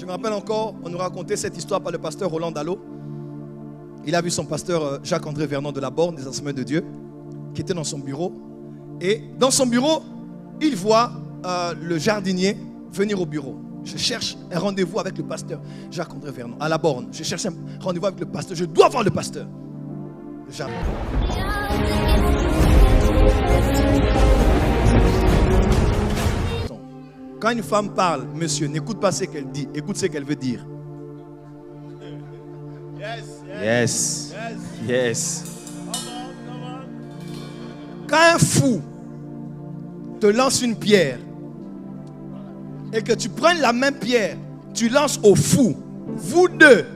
me rappelle encore, on nous racontait cette histoire par le pasteur Roland Dallot. Il a vu son pasteur Jacques-André Vernon de la Borne, des Assemblées de Dieu, qui était dans son bureau. Et dans son bureau, il voit le jardinier venir au bureau. Je cherche un rendez-vous avec le pasteur Jacques-André Vernon à la Borne. Je cherche un rendez-vous avec le pasteur. Je dois voir le pasteur. Le jardinier. Quand une femme parle, monsieur, n'écoute pas ce qu'elle dit, écoute ce qu'elle veut dire. Yes. Yes. Quand un fou te lance une pierre et que tu prennes la même pierre, tu lances au fou, vous deux.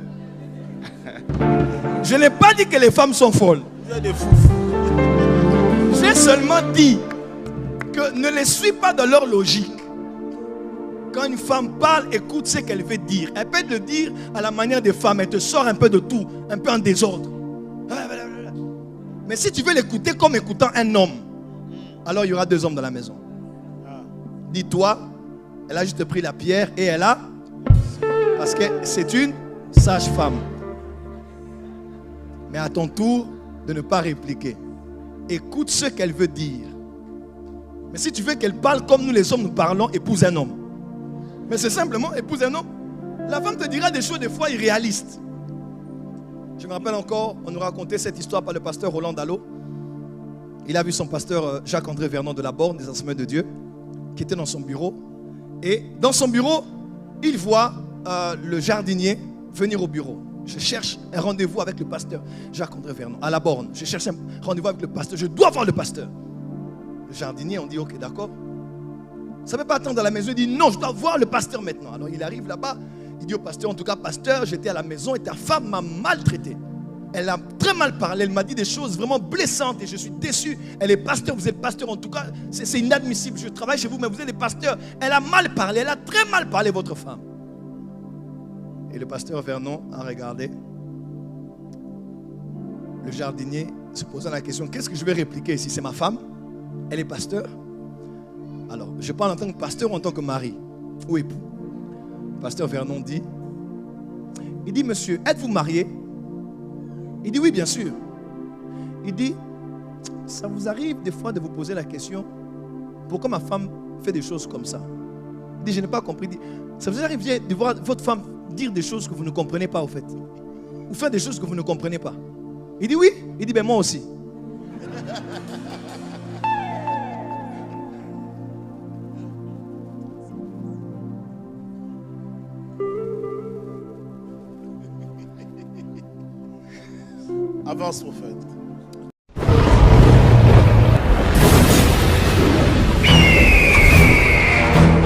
Je n'ai pas dit que les femmes sont folles. Vous êtes des fous. J'ai seulement dit que ne les suis pas dans leur logique. Quand une femme parle, écoute ce qu'elle veut dire. Elle peut le dire à la manière des femmes. Elle te sort un peu de tout, un peu en désordre. Mais si tu veux l'écouter comme écoutant un homme, alors il y aura deux hommes dans la maison. Dis-toi, elle a juste pris la pierre et elle a... Parce que c'est une sage-femme. Mais à ton tour de ne pas répliquer. Écoute ce qu'elle veut dire. Mais si tu veux qu'elle parle comme nous les hommes nous parlons, épouse un homme. Mais c'est simplement épouse un homme. La femme te dira des choses des fois irréalistes. Je me rappelle encore, on nous racontait cette histoire par le pasteur Roland Dallot. Il a vu son pasteur Jacques-André Vernon de la Borne, des Assemblées de Dieu, qui était dans son bureau. Et dans son bureau, il voit le jardinier venir au bureau. Je cherche un rendez-vous avec le pasteur Jacques-André Vernon à la Borne. Je cherche un rendez-vous avec le pasteur. Je dois voir le pasteur. Le jardinier, on dit ok, d'accord. Ça ne peut pas attendre à la maison. Il dit non, je dois voir le pasteur maintenant. Alors il arrive là-bas. Il dit au pasteur, en tout cas, pasteur, j'étais à la maison et ta femme m'a maltraité. Elle a très mal parlé. Elle m'a dit des choses vraiment blessantes et je suis déçu. Elle est pasteur, vous êtes pasteur. En tout cas, c'est inadmissible. Je travaille chez vous, mais vous êtes des pasteurs. Elle a mal parlé. Elle a très mal parlé, votre femme. Et le pasteur Vernon a regardé. Le jardinier se posant la question, qu'est-ce que je vais répliquer ici? C'est ma femme? Elle est pasteur? Alors, je parle en tant que pasteur ou en tant que mari ou époux. Pasteur Vernon dit, il dit, monsieur, êtes-vous marié? Il dit, oui, bien sûr. Il dit, ça vous arrive des fois de vous poser la question, pourquoi ma femme fait des choses comme ça? Il dit, je n'ai pas compris. Il dit, ça vous arrive de voir votre femme dire des choses que vous ne comprenez pas au fait? Ou faire des choses que vous ne comprenez pas? Il dit, oui. Il dit, ben moi aussi. Avance, prophète.